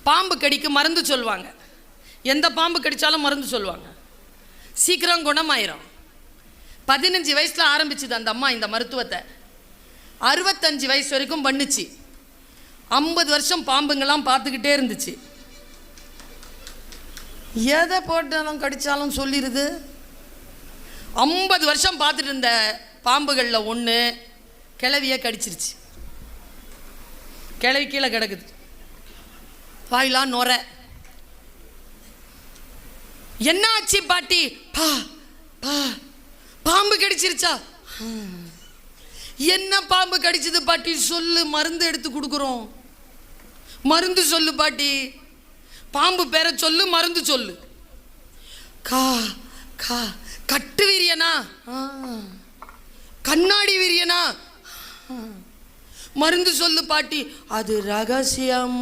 பாம்பு கடிக்கு மருந்து சொல்லுவாங்க. எந்த பாம்பு கடித்தாலும் மருந்து சொல்லுவாங்க. சீக்கிரம் குணமாயிரும். 15 வயசில் ஆரம்பிச்சுது அந்த அம்மா இந்த மருத்துவத்தை. 65 வயசு வரைக்கும் பண்ணுச்சு. 50 வருஷம் பாம்புங்கெல்லாம் பார்த்துக்கிட்டே இருந்துச்சு. எதை போட்டாலும் கடித்தாலும் சொல்லிடுது. 50 வருஷம் பார்த்துட்டு இருந்த பாம்புகளில் ஒன்று கிழவியை கடிச்சிருச்சு. கிழவி கீழே கிடக்குது, வாயிலாம் நுர. என்ன ஆச்சு பாட்டி? பா பா பாம்பு கடிச்சிருச்சா? என்ன பாம்பு கடிச்சது பாட்டி? சொல்லு, மருந்து எடுத்து கொடுக்குறோம். மருந்து சொல்லு பாட்டி. பாம்பு பேரை சொல்லு, மருந்து சொல்லு. கா கா கட்டு வீரியனா? கண்ணாடி வீரியனா? மருந்து சொல்லு பாட்டி. அது ரகசியம்.